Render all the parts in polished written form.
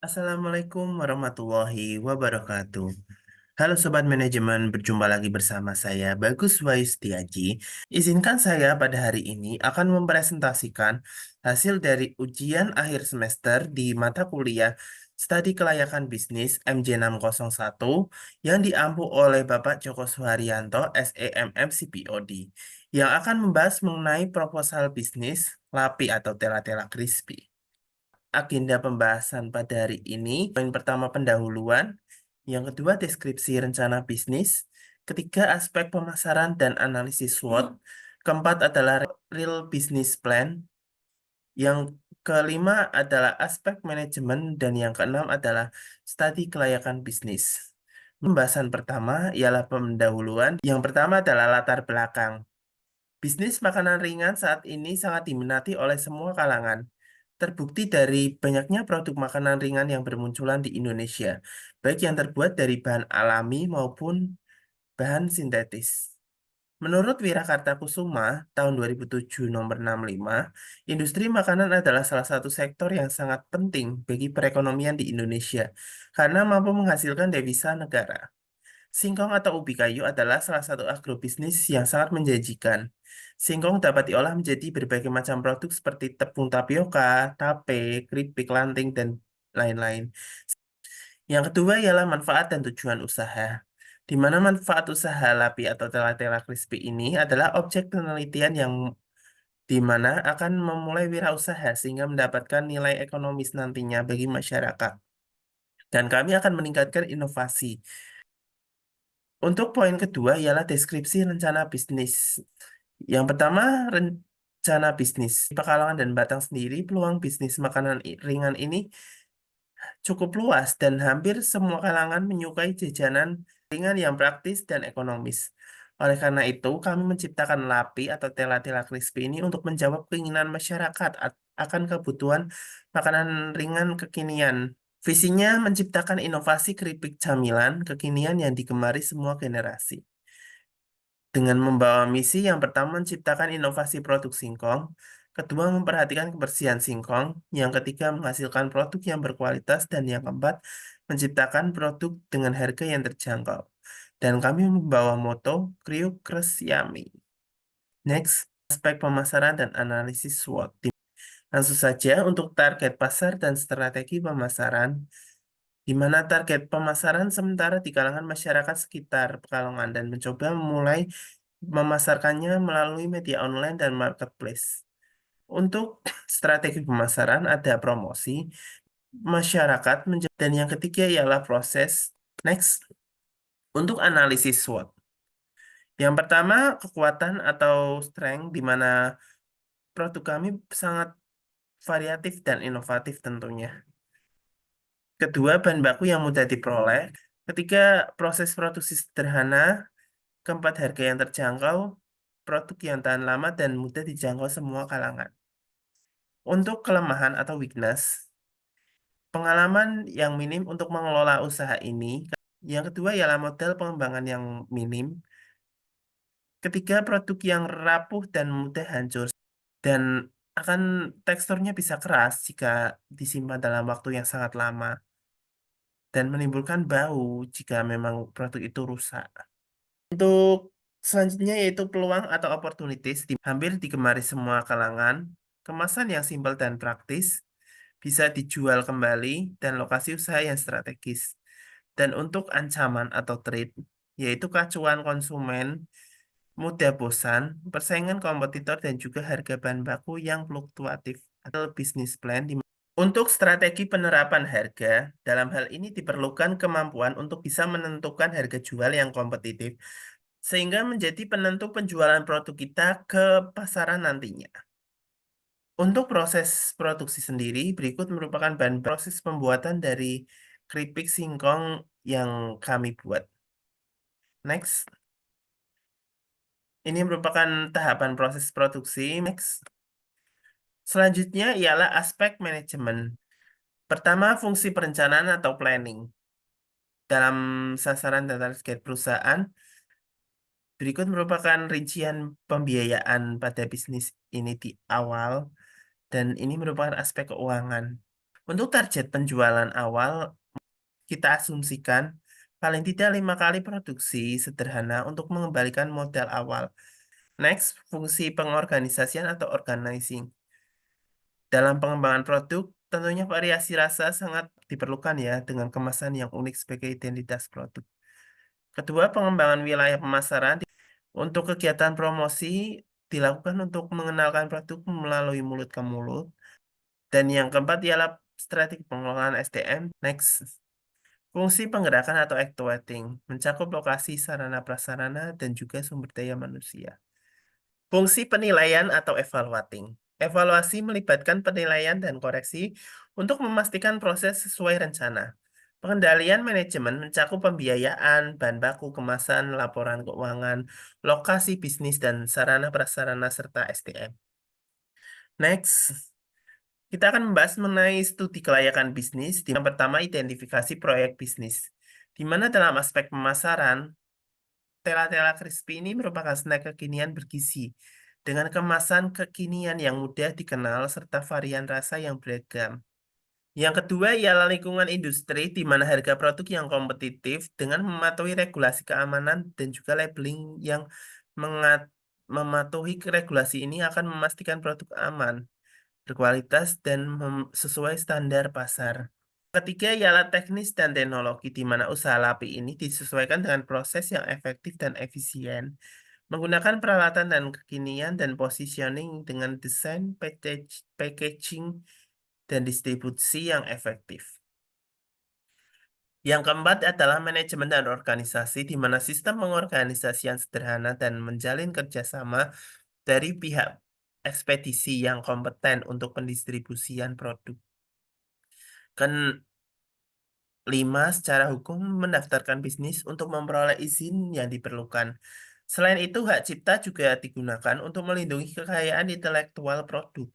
Assalamualaikum warahmatullahi wabarakatuh. Halo Sobat Manajemen, berjumpa lagi bersama saya Bagus Waistiaji. Izinkan saya pada hari ini akan mempresentasikan hasil dari ujian akhir semester di mata kuliah Studi Kelayakan Bisnis MJ601 yang diampu oleh Bapak Joko Suharyanto, SEMM CPOD, yang akan membahas mengenai proposal bisnis LAPI atau Tela-Tela Crispy. Agenda pembahasan pada hari ini, poin pertama pendahuluan, yang kedua deskripsi rencana bisnis, ketiga aspek pemasaran dan analisis SWOT, keempat adalah real business plan, yang kelima adalah aspek manajemen, dan yang keenam adalah studi kelayakan bisnis. Pembahasan pertama ialah pendahuluan. Yang pertama adalah latar belakang. Bisnis makanan ringan saat ini sangat diminati oleh semua kalangan. Terbukti dari banyaknya produk makanan ringan yang bermunculan di Indonesia, baik yang terbuat dari bahan alami maupun bahan sintetis. Menurut Wirakarta Kusuma tahun 2007 nomor 65, industri makanan adalah salah satu sektor yang sangat penting bagi perekonomian di Indonesia karena mampu menghasilkan devisa negara. Singkong atau ubi kayu adalah salah satu agrobisnis yang sangat menjanjikan. Singkong dapat diolah menjadi berbagai macam produk seperti tepung tapioka, tape, keripik, lanting, dan lain-lain. Yang kedua ialah manfaat dan tujuan usaha. Di mana manfaat usaha LAPI atau Tela-Tela Crispy ini adalah objek penelitian yang di mana akan memulai wirausaha sehingga mendapatkan nilai ekonomis nantinya bagi masyarakat. Dan kami akan meningkatkan inovasi. Untuk poin kedua ialah deskripsi rencana bisnis. Yang pertama, rencana bisnis. Di Pekalongan dan Batang sendiri, peluang bisnis makanan ringan ini cukup luas dan hampir semua kalangan menyukai jajanan ringan yang praktis dan ekonomis. Oleh karena itu, kami menciptakan LAPI atau Tela-Tela Crispy ini untuk menjawab keinginan masyarakat akan kebutuhan makanan ringan kekinian. Visinya menciptakan inovasi keripik camilan kekinian yang digemari semua generasi. Dengan membawa misi yang pertama menciptakan inovasi produk singkong, kedua memperhatikan kebersihan singkong, yang ketiga menghasilkan produk yang berkualitas, dan yang keempat menciptakan produk dengan harga yang terjangkau. Dan kami membawa moto Kriuk Kres Yummy. Next, aspek pemasaran dan analisis SWOT. Langsung saja untuk target pasar dan strategi pemasaran, di mana target pemasaran sementara di kalangan masyarakat sekitar Pekalongan dan mencoba memulai memasarkannya melalui media online dan marketplace. Untuk strategi pemasaran ada promosi, masyarakat, dan yang ketiga ialah proses. Next, untuk analisis SWOT. Yang pertama, kekuatan atau strength, di mana produk kami sangat variatif dan inovatif tentunya. Kedua, bahan baku yang mudah diperoleh. Ketiga, proses produksi sederhana. Keempat, harga yang terjangkau, produk yang tahan lama dan mudah dijangkau semua kalangan. Untuk kelemahan atau weakness, pengalaman yang minim untuk mengelola usaha ini. Yang kedua ialah modal pengembangan yang minim. Ketiga, produk yang rapuh dan mudah hancur dan akan teksturnya bisa keras jika disimpan dalam waktu yang sangat lama dan menimbulkan bau jika memang produk itu rusak. Untuk selanjutnya yaitu peluang atau opportunities hampir digemari semua kalangan, kemasan yang simpel dan praktis, bisa dijual kembali, dan lokasi usaha yang strategis. Dan untuk ancaman atau threat, yaitu keacuan konsumen, mudah bosan, persaingan kompetitor, dan juga harga bahan baku yang fluktuatif atau bisnis plan. Untuk strategi penerapan harga, dalam hal ini diperlukan kemampuan untuk bisa menentukan harga jual yang kompetitif sehingga menjadi penentu penjualan produk kita ke pasaran nantinya. Untuk proses produksi sendiri, berikut merupakan bahan proses pembuatan dari keripik singkong yang kami buat. Next, ini merupakan tahapan proses produksi. Next, selanjutnya ialah aspek manajemen. Pertama, fungsi perencanaan atau planning. Dalam sasaran dan target perusahaan, berikut merupakan rincian pembiayaan pada bisnis ini di awal. dan ini merupakan aspek keuangan. Untuk target penjualan awal, kita asumsikan paling tidak 5 kali produksi sederhana untuk mengembalikan modal awal. Next, fungsi pengorganisasian atau organizing. Dalam pengembangan produk, tentunya variasi rasa sangat diperlukan ya, dengan kemasan yang unik sebagai identitas produk. Kedua, pengembangan wilayah pemasaran. Untuk kegiatan promosi dilakukan untuk mengenalkan produk melalui mulut ke mulut. Dan yang keempat ialah strategi pengelolaan SDM. Next, fungsi penggerakan atau actuating, mencakup lokasi, sarana prasarana, dan juga sumber daya manusia. Fungsi penilaian atau evaluating. Evaluasi melibatkan penilaian dan koreksi untuk memastikan proses sesuai rencana. Pengendalian manajemen mencakup pembiayaan, bahan baku, kemasan, laporan keuangan, lokasi bisnis, dan sarana prasarana serta SDM. Next, kita akan membahas mengenai studi kelayakan bisnis. Yang pertama, identifikasi proyek bisnis. Di mana dalam aspek pemasaran, tela-tela crispy ini merupakan snack kekinian bergizi dengan kemasan kekinian yang mudah dikenal serta varian rasa yang beragam. Yang kedua ialah lingkungan industri di mana harga produk yang kompetitif dengan mematuhi regulasi keamanan dan juga labeling yang mematuhi regulasi ini akan memastikan produk aman, berkualitas, dan sesuai standar pasar. Ketiga ialah teknis dan teknologi di mana usaha lapi ini disesuaikan dengan proses yang efektif dan efisien, menggunakan peralatan dan kekinian dan positioning dengan desain, packaging, dan distribusi yang efektif. Yang keempat adalah manajemen dan organisasi, di mana sistem pengorganisasian sederhana dan menjalin kerjasama dari pihak ekspedisi yang kompeten untuk pendistribusian produk. Kelima, secara hukum mendaftarkan bisnis untuk memperoleh izin yang diperlukan. Selain itu, hak cipta juga digunakan untuk melindungi kekayaan intelektual produk,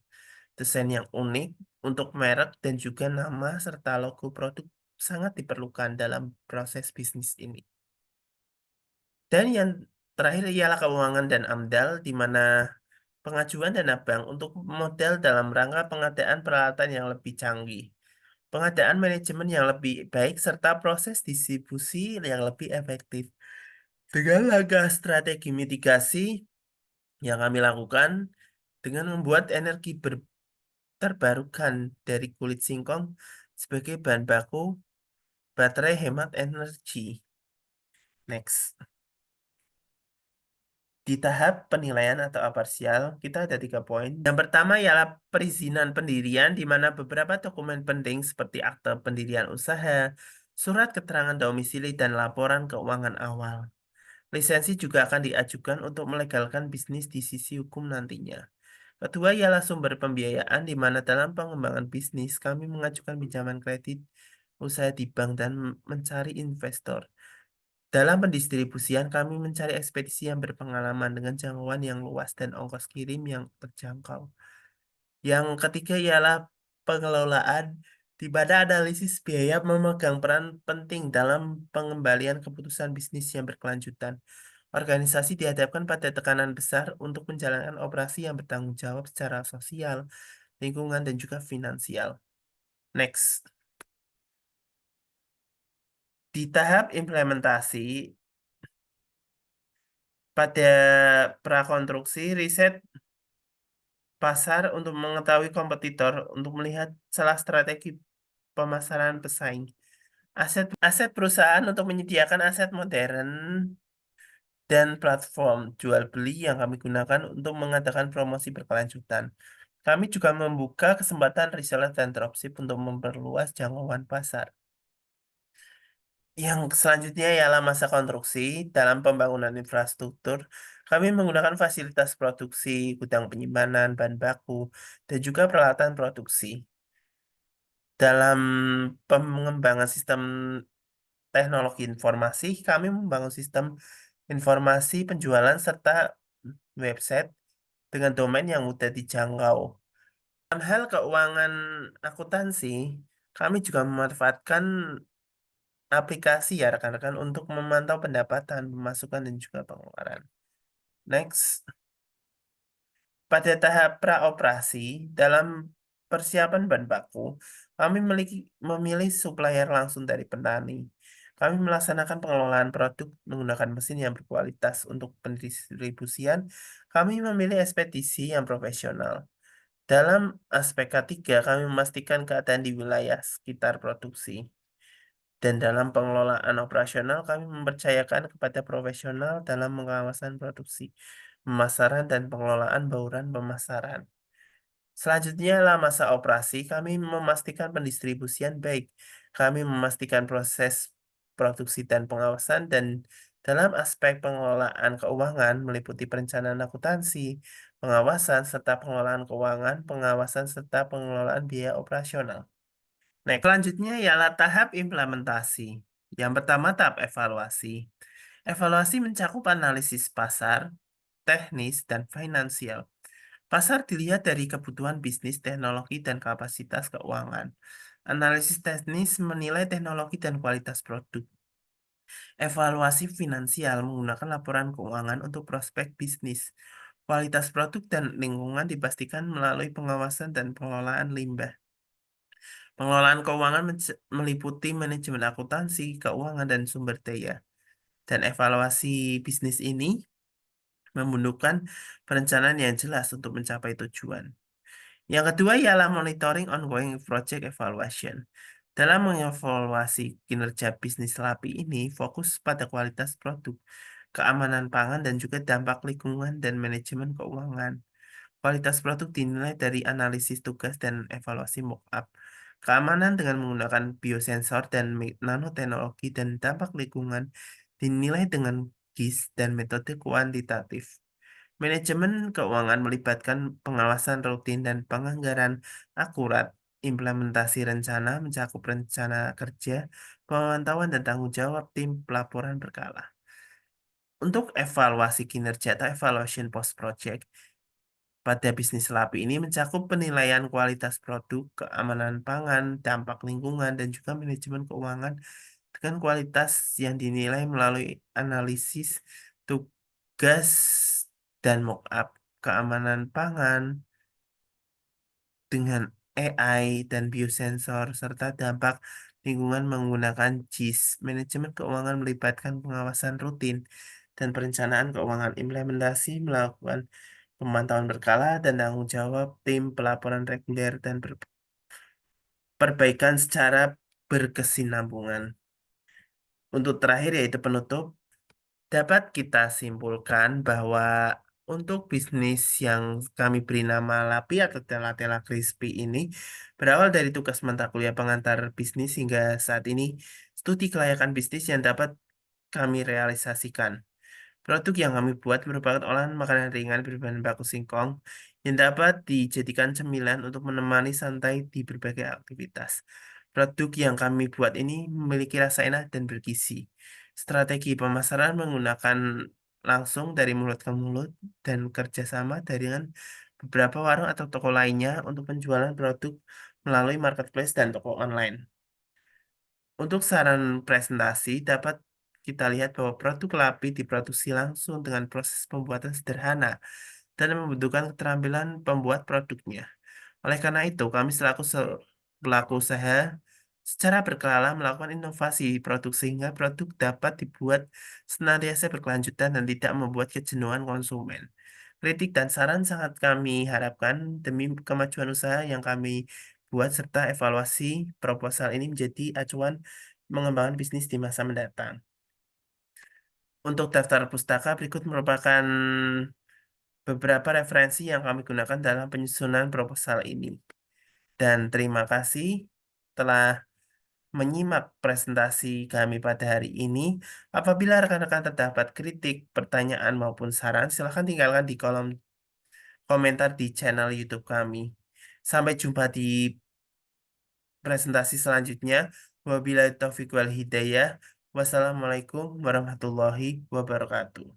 desain yang unik untuk merek dan juga nama serta logo produk sangat diperlukan dalam proses bisnis ini. Dan yang terakhir ialah keuangan dan AMDAL, di mana pengajuan dana bank untuk modal dalam rangka pengadaan peralatan yang lebih canggih, pengadaan manajemen yang lebih baik, serta proses distribusi yang lebih efektif. Dengan langkah strategi mitigasi yang kami lakukan dengan membuat energi terbarukan dari kulit singkong sebagai bahan baku baterai hemat energi. Next. Di tahap penilaian atau aparsial, kita ada 3 poin. Yang pertama ialah perizinan pendirian, di mana beberapa dokumen penting seperti akte pendirian usaha, surat keterangan domisili, dan laporan keuangan awal. Lisensi juga akan diajukan untuk melegalkan bisnis di sisi hukum nantinya. Kedua ialah sumber pembiayaan, di mana dalam pengembangan bisnis kami mengajukan pinjaman kredit usaha di bank dan mencari investor. Dalam pendistribusian, kami mencari ekspedisi yang berpengalaman dengan jangkauan yang luas dan ongkos kirim yang terjangkau. Yang ketiga ialah pengelolaan, di mana analisis biaya memegang peran penting dalam pengembalian keputusan bisnis yang berkelanjutan. Organisasi dihadapkan pada tekanan besar untuk menjalankan operasi yang bertanggung jawab secara sosial, lingkungan, dan juga finansial. Next. Di tahap implementasi, pada prakonstruksi, riset pasar untuk mengetahui kompetitor, untuk melihat salah strategi pemasaran pesaing. Aset perusahaan untuk menyediakan aset modern dan platform jual beli yang kami gunakan untuk mengadakan promosi berkelanjutan. Kami juga membuka kesempatan reseller dan dropship untuk memperluas jangkauan pasar. Yang selanjutnya ialah masa konstruksi. Dalam pembangunan infrastruktur, kami menggunakan fasilitas produksi, gudang penyimpanan, bahan baku, dan juga peralatan produksi. Dalam pengembangan sistem teknologi informasi, kami membangun sistem informasi penjualan serta website dengan domain yang mudah dijangkau. Dalam hal keuangan akuntansi, kami juga memanfaatkan aplikasi ya rekan-rekan untuk memantau pendapatan, pemasukan, dan juga pengeluaran. Next. Pada tahap praoperasi, dalam persiapan bahan baku, kami memilih supplier langsung dari petani. Kami melaksanakan pengelolaan produk menggunakan mesin yang berkualitas. Untuk pendistribusian, kami memilih ekspedisi yang profesional. Dalam aspek ketiga, kami memastikan keadaan di wilayah sekitar produksi. Dan dalam pengelolaan operasional, kami mempercayakan kepada profesional dalam pengawasan produksi, pemasaran, dan pengelolaan bauran pemasaran. Selanjutnya adalah masa operasi, kami memastikan pendistribusian baik. Kami memastikan proses produksi dan pengawasan, dan dalam aspek pengelolaan keuangan meliputi perencanaan akuntansi, pengawasan, serta pengelolaan keuangan, pengawasan, serta pengelolaan biaya operasional. Nah, selanjutnya ialah tahap implementasi. Yang pertama, tahap evaluasi. Evaluasi mencakup analisis pasar, teknis, dan finansial. Pasar dilihat dari kebutuhan bisnis, teknologi, dan kapasitas keuangan. Analisis teknis menilai teknologi dan kualitas produk. Evaluasi finansial menggunakan laporan keuangan untuk prospek bisnis. Kualitas produk dan lingkungan dipastikan melalui pengawasan dan pengelolaan limbah. Pengelolaan keuangan meliputi manajemen akuntansi, keuangan, dan sumber daya. Dan evaluasi bisnis ini membutuhkan perencanaan yang jelas untuk mencapai tujuan. Yang kedua ialah monitoring ongoing project evaluation. Dalam mengevaluasi kinerja bisnis LAPI ini, fokus pada kualitas produk, keamanan pangan, dan juga dampak lingkungan dan manajemen keuangan. Kualitas produk dinilai dari analisis tugas dan evaluasi mockup. Keamanan dengan menggunakan biosensor dan nanoteknologi, dan dampak lingkungan dinilai dengan GIS dan metode kuantitatif. Manajemen keuangan melibatkan pengawasan rutin dan penganggaran akurat. Implementasi rencana mencakup rencana kerja, pemantauan, dan tanggung jawab tim pelaporan berkala. Untuk evaluasi kinerja atau evaluation post-project, pada bisnis LAPI ini mencakup penilaian kualitas produk, keamanan pangan, dampak lingkungan, dan juga manajemen keuangan dengan kualitas yang dinilai melalui analisis tugas dan mockup. Keamanan pangan dengan AI dan biosensor, serta dampak lingkungan menggunakan JIS. Manajemen keuangan melibatkan pengawasan rutin dan perencanaan keuangan. Implementasi melakukan pemantauan berkala dan tanggung jawab tim pelaporan reguler dan perbaikan secara berkesinambungan. Untuk terakhir yaitu penutup, dapat kita simpulkan bahwa untuk bisnis yang kami beri nama Lapi atau Tela-Tela Crispy ini berawal dari tugas mata kuliah pengantar bisnis hingga saat ini studi kelayakan bisnis yang dapat kami realisasikan. Produk yang kami buat merupakan olahan makanan ringan berbahan baku singkong yang dapat dijadikan cemilan untuk menemani santai di berbagai aktivitas. Produk yang kami buat ini memiliki rasa enak dan bergizi. Strategi pemasaran menggunakan langsung dari mulut ke mulut dan kerjasama dengan beberapa warung atau toko lainnya untuk penjualan produk melalui marketplace dan toko online. Untuk saran presentasi, dapat kita lihat bahwa produk LAPI diproduksi langsung dengan proses pembuatan sederhana dan membutuhkan keterampilan pembuat produknya. Oleh karena itu, kami pelaku usaha secara berkala melakukan inovasi produk sehingga produk dapat dibuat senantiasa berkelanjutan dan tidak membuat kejenuhan konsumen. Kritik dan saran sangat kami harapkan demi kemajuan usaha yang kami buat serta evaluasi proposal ini menjadi acuan mengembangkan bisnis di masa mendatang. Untuk daftar pustaka berikut merupakan beberapa referensi yang kami gunakan dalam penyusunan proposal ini. Dan terima kasih telah menyimak presentasi kami pada hari ini. Apabila rekan-rekan terdapat kritik, pertanyaan, maupun saran, silakan tinggalkan di kolom komentar di channel YouTube kami. Sampai jumpa di presentasi selanjutnya. Wabillahi taufiq wal hidayah. Wassalamualaikum warahmatullahi wabarakatuh.